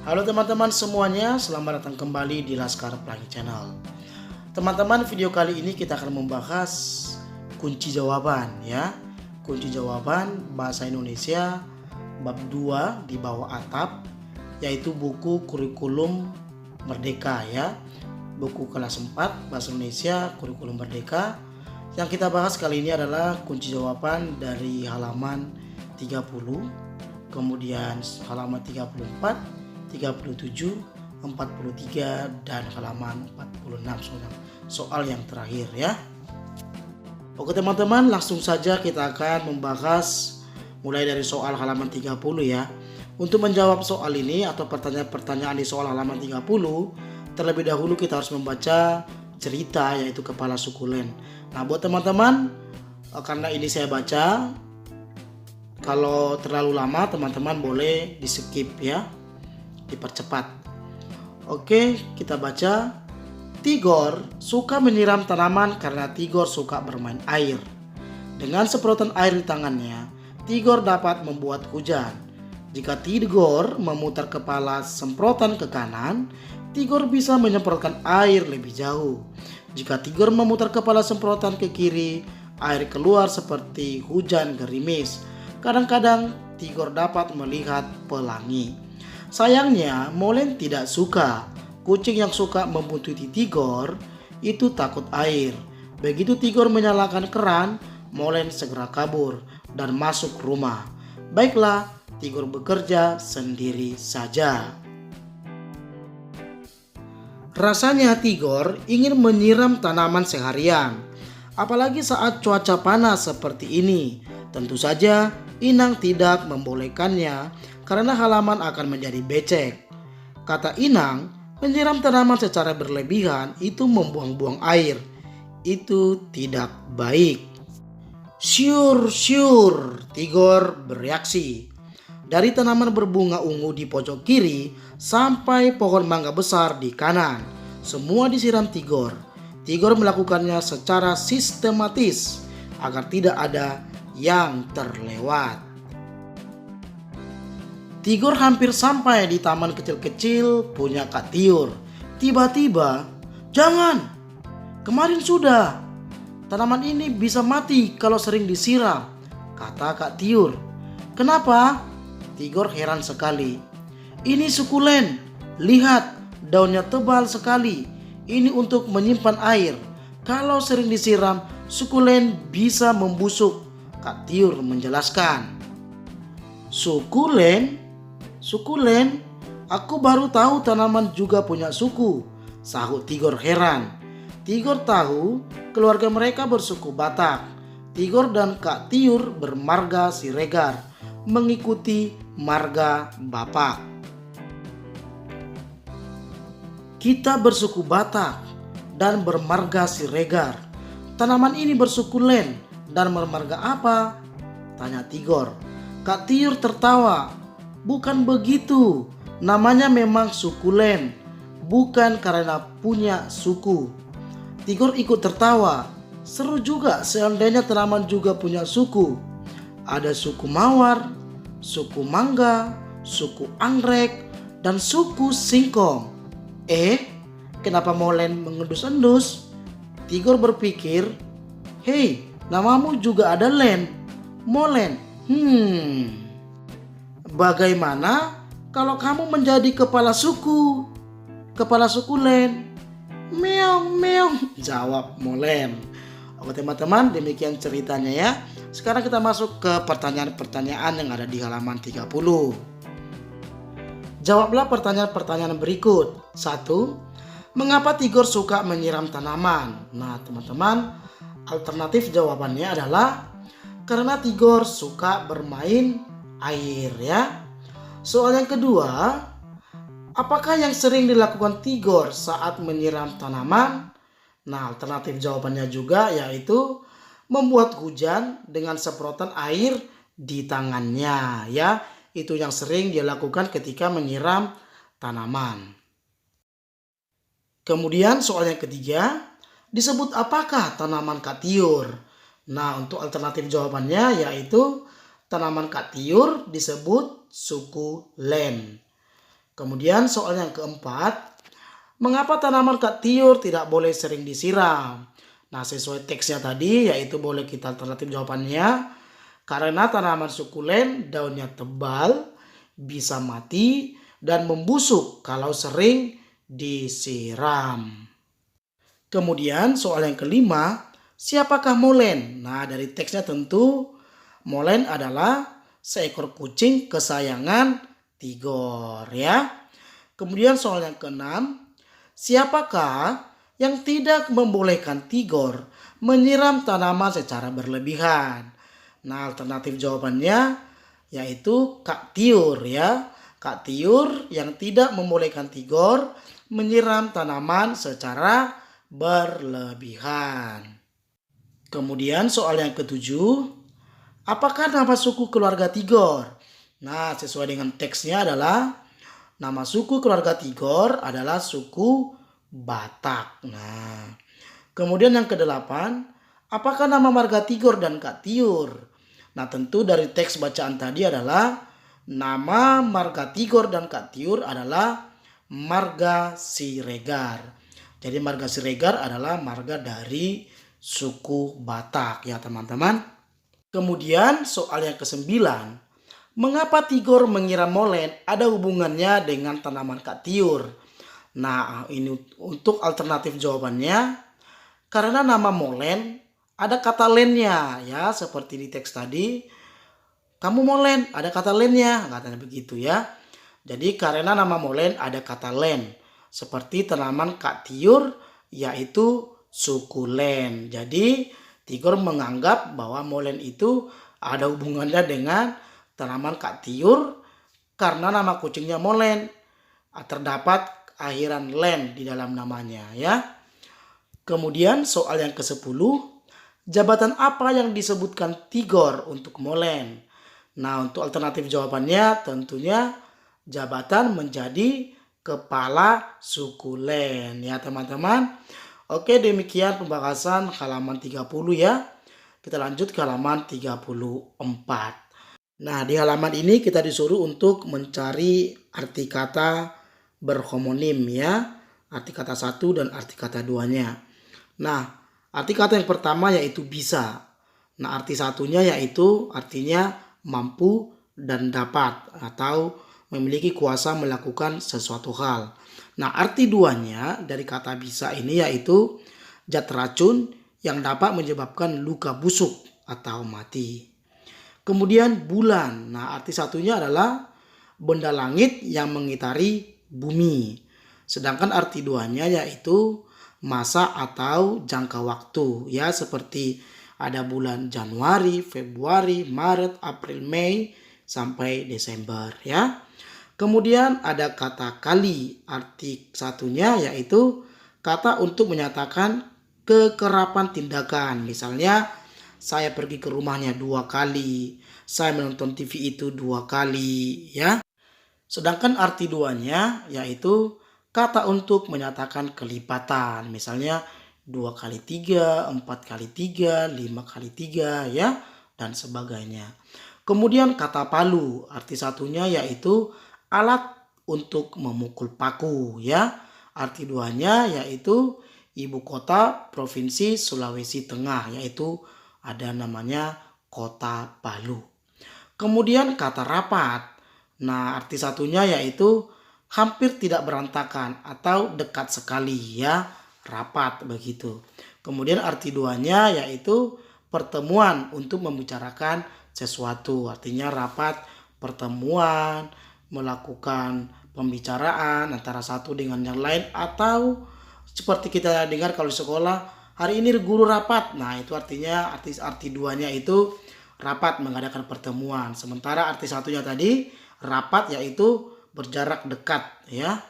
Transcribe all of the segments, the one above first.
Halo teman-teman semuanya, selamat datang kembali di Laskar Pelangi Channel. Teman-teman, video kali ini kita akan membahas kunci jawaban ya. Kunci jawaban bahasa Indonesia bab 2 di bawah atap, yaitu buku kurikulum Merdeka ya. Buku kelas 4 bahasa Indonesia kurikulum Merdeka. Yang kita bahas kali ini adalah kunci jawaban dari halaman 30, kemudian halaman 34, 37, 43 dan halaman 46 soal yang terakhir ya. Oke teman-teman, langsung saja kita akan membahas mulai dari soal halaman 30 ya. Untuk menjawab soal ini atau pertanyaan-pertanyaan di soal halaman 30, terlebih dahulu kita harus membaca cerita yaitu kepala sukulen. Nah, buat teman-teman, karena ini saya baca, kalau terlalu lama teman-teman boleh di skip ya, dipercepat. Oke, kita baca. Tigor suka menyiram tanaman karena Tigor suka bermain air. Dengan semprotan air di tangannya, Tigor dapat membuat hujan. Jika Tigor memutar kepala semprotan ke kanan, Tigor bisa menyemprotkan air lebih jauh. Jika Tigor memutar kepala semprotan ke kiri, air keluar seperti hujan gerimis. Kadang-kadang Tigor dapat melihat pelangi. Sayangnya, Molen tidak suka. Kucing yang suka membuntuti Tigor itu takut air. Begitu Tigor menyalakan keran, Molen segera kabur dan masuk rumah. Baiklah, Tigor bekerja sendiri saja. Rasanya Tigor ingin menyiram tanaman seharian, apalagi saat cuaca panas seperti ini. Tentu saja Inang tidak membolehkannya karena halaman akan menjadi becek. Kata Inang, menyiram tanaman secara berlebihan itu membuang-buang air. Itu tidak baik. Syur, syur, Tigor bereaksi. Dari tanaman berbunga ungu di pojok kiri sampai pohon mangga besar di kanan, semua disiram Tigor. Tigor melakukannya secara sistematis agar tidak ada yang terlewat. Tigor hampir sampai di taman kecil-kecil punya Kak Tiur. Tiba-tiba, jangan! Kemarin sudah. Tanaman ini bisa mati kalau sering disiram, kata Kak Tiur. Kenapa? Tigor heran sekali. Ini sukulen. Lihat, daunnya tebal sekali. Ini untuk menyimpan air. Kalau sering disiram, sukulen bisa membusuk. Kak Tiur menjelaskan. Sukulen? Sukulen? Aku baru tahu tanaman juga punya suku, sahut Tigor heran. Tigor tahu keluarga mereka bersuku Batak. Tigor dan Kak Tiur bermarga Siregar, mengikuti marga Bapak. Kita bersuku Batak dan bermarga Siregar. Tanaman ini bersukulen dan bermarga apa? Tanya Tigor. Kak Tiur tertawa. Bukan begitu. Namanya memang sukulen, bukan karena punya suku. Tigor ikut tertawa. Seru juga seandainya tanaman juga punya suku. Ada suku mawar, suku mangga, suku anggrek, dan suku singkong. Kenapa Molen mengendus-endus? Tigor berpikir, hei, namamu juga ada Len, Molen. Bagaimana kalau kamu menjadi kepala suku? Kepala suku Len. Meong, meong, jawab Molen. Oke teman-teman, demikian ceritanya ya. Sekarang kita masuk ke pertanyaan-pertanyaan yang ada di halaman 30. Jawablah pertanyaan-pertanyaan berikut. 1. Mengapa Tigor suka menyiram tanaman? Nah teman-teman, alternatif jawabannya adalah karena Tigor suka bermain air ya. Soal yang kedua, apakah yang sering dilakukan Tigor saat menyiram tanaman? Nah, alternatif jawabannya juga yaitu membuat hujan dengan semprotan air di tangannya ya. Itu yang sering dia lakukan ketika menyiram tanaman. Kemudian soal yang ketiga, disebut apakah tanaman Kak Tiur? Nah, untuk alternatif jawabannya yaitu tanaman Kak Tiur disebut suku Len. Kemudian soal yang keempat, mengapa tanaman kak tiur tidak boleh sering disiram? Nah, sesuai teksnya tadi, yaitu boleh kita alternatif jawabannya. Karena tanaman sukulen daunnya tebal, bisa mati, dan membusuk kalau sering disiram. Kemudian soal yang kelima, siapakah molen? Nah, dari teksnya tentu molen adalah seekor kucing kesayangan Tigor ya. Kemudian soal yang keenam, siapakah yang tidak membolehkan Tigor menyiram tanaman secara berlebihan? Nah, alternatif jawabannya yaitu Kak Tiur ya. Kak Tiur yang tidak membolehkan Tigor menyiram tanaman secara berlebihan. Kemudian soal yang ketujuh, apakah nama suku keluarga Tigor? Nah, sesuai dengan teksnya adalah nama suku keluarga Tigor adalah suku Batak. Nah, kemudian yang kedelapan, apakah nama marga Tigor dan Kak Tiur? Nah, tentu dari teks bacaan tadi adalah nama marga Tigor dan Kak Tiur adalah marga Siregar. Jadi marga Siregar adalah marga dari suku Batak ya teman-teman. Kemudian soal yang kesembilan, mengapa Tigor mengira molen ada hubungannya dengan tanaman kak tiur? Nah, ini untuk alternatif jawabannya, karena nama molen ada kata lennya ya, seperti di teks tadi. Kamu molen, ada kata lennya, katanya begitu ya. Jadi karena nama molen ada kata len, seperti tanaman kak tiur yaitu sukulen. Jadi Tigor menganggap bahwa molen itu ada hubungannya dengan tanaman kak tiur karena nama kucingnya molen. Terdapat akhiran len di dalam namanya ya. Kemudian soal yang ke-10, jabatan apa yang disebutkan Tigor untuk molen? Nah, untuk alternatif jawabannya tentunya jabatan menjadi kepala sukulen ya teman-teman. Oke, demikian pembahasan halaman 30 ya. Kita lanjut ke halaman 34. Nah, di halaman ini kita disuruh untuk mencari arti kata berhomonim ya. Arti kata satu dan arti kata duanya. Nah, arti kata yang pertama yaitu bisa. Nah, arti satunya yaitu artinya mampu dan dapat atau memiliki kuasa melakukan sesuatu hal. Nah, arti duanya dari kata bisa ini yaitu zat racun yang dapat menyebabkan luka busuk atau mati. Kemudian bulan. Nah, arti satunya adalah benda langit yang mengitari bumi. Sedangkan arti duanya yaitu masa atau jangka waktu ya, seperti ada bulan Januari, Februari, Maret, April, Mei sampai Desember ya. Kemudian ada kata kali, arti satunya yaitu kata untuk menyatakan kekerapan tindakan. Misalnya saya pergi ke rumahnya 2 kali, saya menonton TV itu 2 kali ya. Sedangkan arti duanya yaitu kata untuk menyatakan kelipatan. Misalnya 2 kali 3, 4 kali 3, 5 kali 3 ya, dan sebagainya. Kemudian kata palu, arti satunya yaitu alat untuk memukul paku ya. Arti duanya yaitu ibu kota provinsi Sulawesi Tengah, yaitu ada namanya Kota Palu. Kemudian kata rapat. Nah, arti satunya yaitu hampir tidak berantakan atau dekat sekali ya, rapat begitu. Kemudian arti duanya yaitu pertemuan untuk membicarakan sesuatu. Artinya rapat, pertemuan, melakukan pembicaraan antara satu dengan yang lain, atau seperti kita dengar kalau di sekolah, hari ini guru rapat. Nah, itu artinya arti duanya itu rapat, mengadakan pertemuan. Sementara arti satunya tadi rapat yaitu berjarak dekat ya.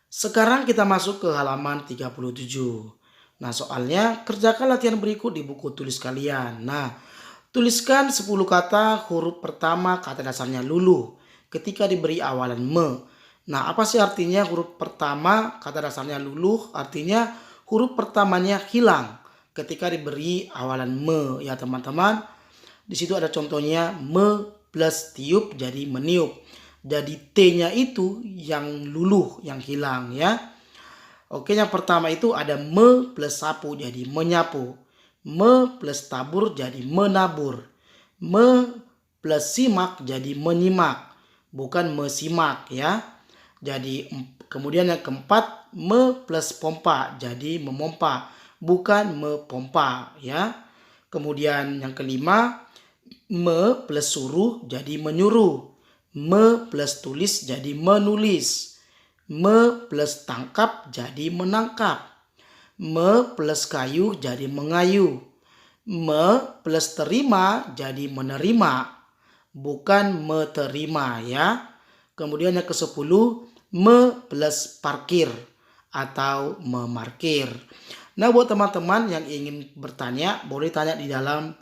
Sekarang kita masuk ke halaman 37. Nah, soalnya kerjakan latihan berikut di buku tulis kalian. Nah, tuliskan 10 kata huruf pertama kata dasarnya luluh ketika diberi awalan me. Nah, apa sih artinya huruf pertama kata dasarnya luluh? Artinya huruf pertamanya hilang ketika diberi awalan me ya teman-teman. Di situ ada contohnya me plus tiup jadi meniup. Jadi T-nya itu yang luluh, yang hilang ya. Oke, yang pertama itu ada me plus sapu jadi menyapu. Me plus tabur jadi menabur. Me plus simak jadi menyimak, bukan mesimak ya. Jadi kemudian yang keempat, me plus pompa jadi memompa, bukan mepompa ya. Kemudian yang kelima, me plus suruh jadi menyuruh. Me plus tulis jadi menulis. Me plus tangkap jadi menangkap. Me plus kayu jadi mengayu. Me plus terima jadi menerima, bukan meterima ya. Kemudian yang ke-10, me plus parkir atau memarkir. Nah, buat teman-teman yang ingin bertanya, boleh tanya di dalam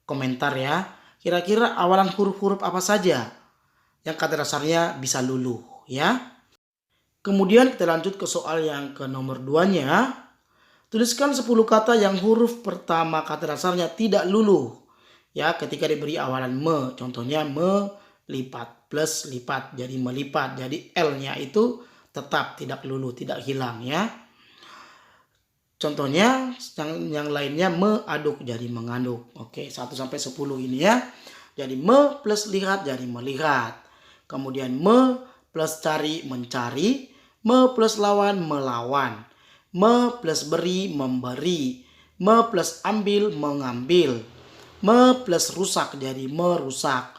komentar ya. Kira-kira awalan huruf-huruf apa saja yang kata dasarnya bisa luluh ya. Kemudian kita lanjut ke soal yang ke nomor 2-nya. Tuliskan 10 kata yang huruf pertama kata dasarnya tidak luluh. Ya, ketika diberi awalan me. Contohnya melipat plus lipat jadi melipat. Jadi L-nya itu tetap tidak luluh, tidak hilang ya. Contohnya yang lainnya mengaduk jadi mengaduk. Oke, 1 sampai 10 ini ya. Jadi me plus lihat jadi melihat. Kemudian me plus cari mencari. Me plus lawan melawan. Me plus beri memberi. Me plus ambil mengambil. Me plus rusak jadi merusak.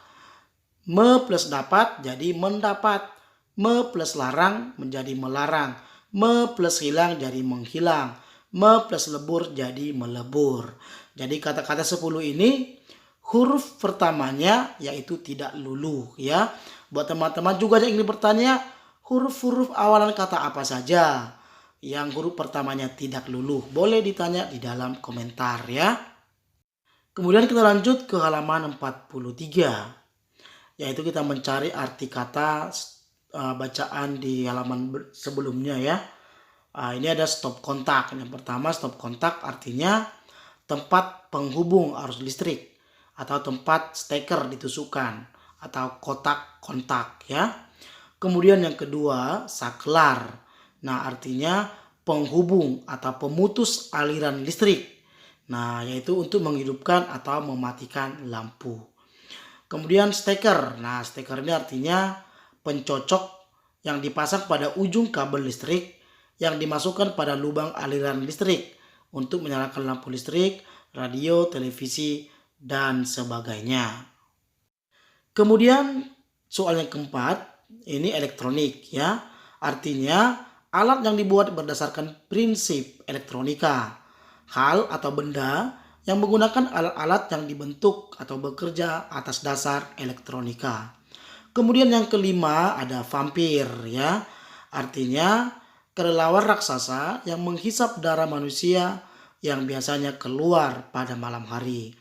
Me plus dapat jadi mendapat. Me plus larang menjadi melarang. Me plus hilang jadi menghilang. Me plus lebur jadi melebur. Jadi kata-kata 10 ini huruf pertamanya yaitu tidak luluh ya. Buat teman-teman juga yang ingin bertanya, huruf-huruf awalan kata apa saja yang huruf pertamanya tidak luluh? Boleh ditanya di dalam komentar ya. Kemudian kita lanjut ke halaman 43. Yaitu kita mencari arti kata bacaan di halaman sebelumnya ya. Ini ada stop kontak. Yang pertama, stop kontak artinya tempat penghubung arus listrik atau tempat steker ditusukkan atau kotak kontak ya. Kemudian yang kedua, saklar. Nah, artinya penghubung atau pemutus aliran listrik. Nah, yaitu untuk menghidupkan atau mematikan lampu. Kemudian steker. Nah, steker ini artinya pencocok yang dipasang pada ujung kabel listrik yang dimasukkan pada lubang aliran listrik untuk menyalakan lampu listrik, radio, televisi, dan sebagainya. Kemudian soal yang keempat, ini elektronik ya. Artinya alat yang dibuat berdasarkan prinsip elektronika. Hal atau benda yang menggunakan alat-alat yang dibentuk atau bekerja atas dasar elektronika. Kemudian yang kelima ada vampir ya. Artinya kelelawar raksasa yang menghisap darah manusia yang biasanya keluar pada malam hari.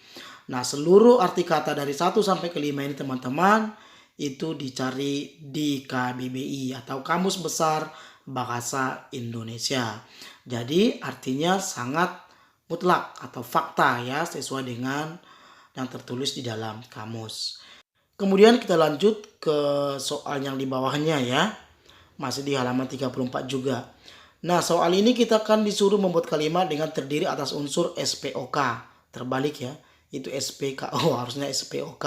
Nah, seluruh arti kata dari 1 sampai ke 5 ini teman-teman itu dicari di KBBI atau Kamus Besar Bahasa Indonesia. Jadi artinya sangat mutlak atau fakta ya, sesuai dengan yang tertulis di dalam kamus. Kemudian kita lanjut ke soal yang di bawahnya ya. Masih di halaman 34 juga. Nah, soal ini kita akan disuruh membuat kalimat dengan terdiri atas unsur SPOK. Terbalik ya, itu SPKO, harusnya SPOK.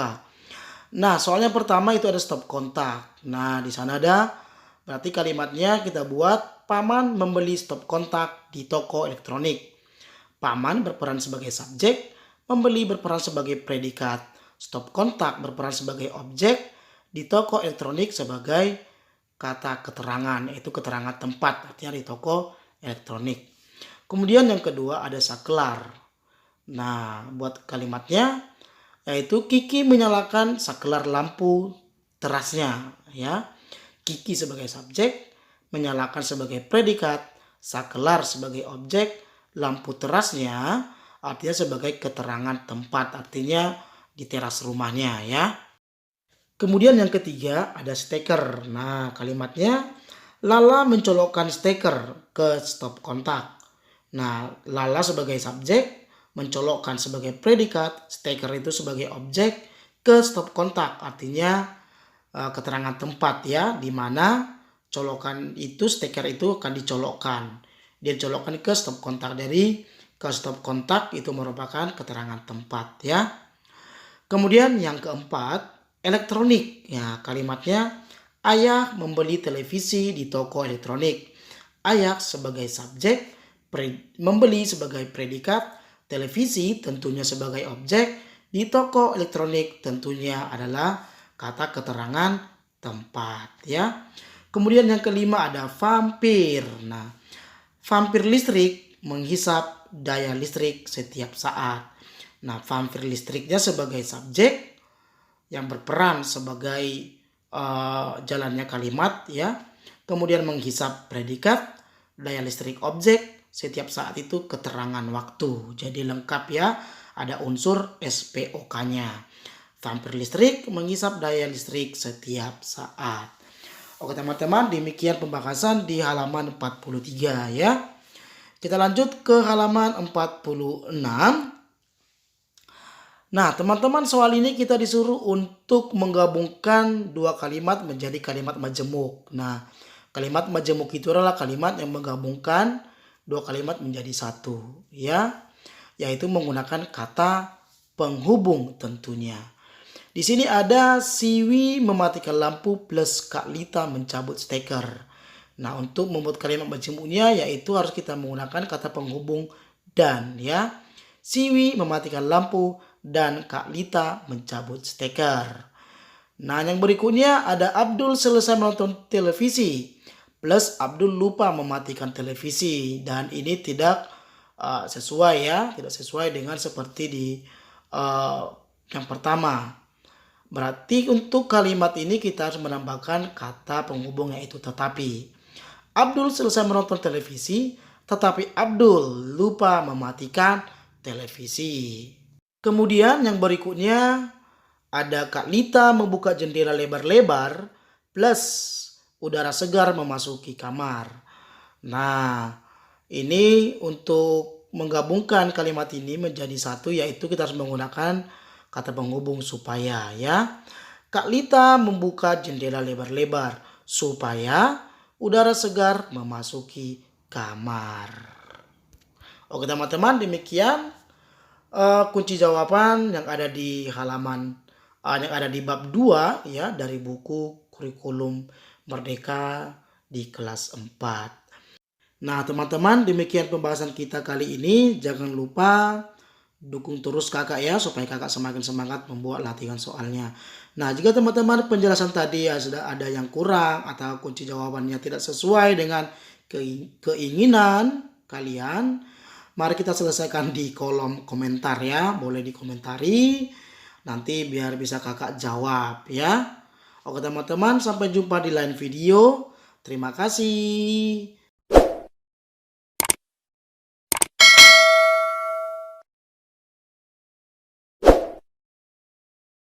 Nah, soalnya pertama itu ada stop kontak. Nah, di sana ada, berarti kalimatnya kita buat paman membeli stop kontak di toko elektronik. Paman berperan sebagai subjek, membeli berperan sebagai predikat. Stop kontak berperan sebagai objek, di toko elektronik sebagai kata keterangan, yaitu keterangan tempat, artinya di toko elektronik. Kemudian yang kedua ada saklar. Nah, buat kalimatnya yaitu Kiki menyalakan saklar lampu terasnya ya. Kiki sebagai subjek, menyalakan sebagai predikat, saklar sebagai objek, lampu terasnya artinya sebagai keterangan tempat, artinya di teras rumahnya ya. Kemudian yang ketiga ada steker. Nah, kalimatnya Lala mencolokkan steker ke stop kontak. Nah, Lala sebagai subjek, mencolokkan sebagai predikat, steker itu sebagai objek ke stop kontak. Artinya keterangan tempat ya, di mana colokan itu, steker itu akan dicolokkan. Dia colokkan ke stop kontak, dari ke stop kontak itu merupakan keterangan tempat ya. Kemudian yang keempat, elektronik. Ya, kalimatnya ayah membeli televisi di toko elektronik. Ayah sebagai subjek, membeli sebagai predikat, televisi tentunya sebagai objek, di toko elektronik tentunya adalah kata keterangan tempat ya. Kemudian yang kelima ada vampir. Nah, vampir listrik menghisap daya listrik setiap saat. Nah, vampir listriknya sebagai subjek yang berperan sebagai jalannya kalimat ya. Kemudian menghisap predikat, daya listrik objek, setiap saat itu keterangan waktu. Jadi lengkap ya, ada unsur SPOK-nya. Vampir listrik menghisap daya listrik setiap saat. Oke teman-teman, demikian pembahasan di halaman 43 ya. Kita lanjut ke halaman 46. Nah teman-teman, soal ini kita disuruh untuk menggabungkan dua kalimat menjadi kalimat majemuk. Nah, kalimat majemuk itu adalah kalimat yang menggabungkan dua kalimat menjadi satu ya, yaitu menggunakan kata penghubung tentunya. Di sini ada Siwi mematikan lampu plus Kak Lita mencabut steker. Nah, untuk membuat kalimat majemuknya yaitu harus kita menggunakan kata penghubung dan ya. Siwi mematikan lampu dan Kak Lita mencabut steker. Nah, yang berikutnya ada Abdul selesai menonton televisi plus Abdul lupa mematikan televisi, dan ini tidak sesuai ya, tidak sesuai dengan seperti di yang pertama. Berarti untuk kalimat ini kita harus menambahkan kata penghubung yaitu tetapi. Abdul selesai menonton televisi, tetapi Abdul lupa mematikan televisi. Kemudian yang berikutnya ada Kak Lita membuka jendela lebar-lebar plus udara segar memasuki kamar. Nah, ini untuk menggabungkan kalimat ini menjadi satu, yaitu kita harus menggunakan kata penghubung supaya ya. Kak Lita membuka jendela lebar-lebar supaya udara segar memasuki kamar. Oke teman-teman, demikian kunci jawaban yang ada di halaman yang ada di bab 2 ya, dari buku kurikulum Merdeka di kelas 4. Nah teman-teman, demikian pembahasan kita kali ini. Jangan lupa dukung terus kakak ya, supaya kakak semakin semangat membuat latihan soalnya. Nah, jika teman-teman penjelasan tadi sudah ada yang kurang atau kunci jawabannya tidak sesuai dengan keinginan kalian, mari kita selesaikan di kolom komentar ya. Boleh dikomentari, nanti biar bisa kakak jawab ya. Oke teman-teman, sampai jumpa di lain video. Terima kasih.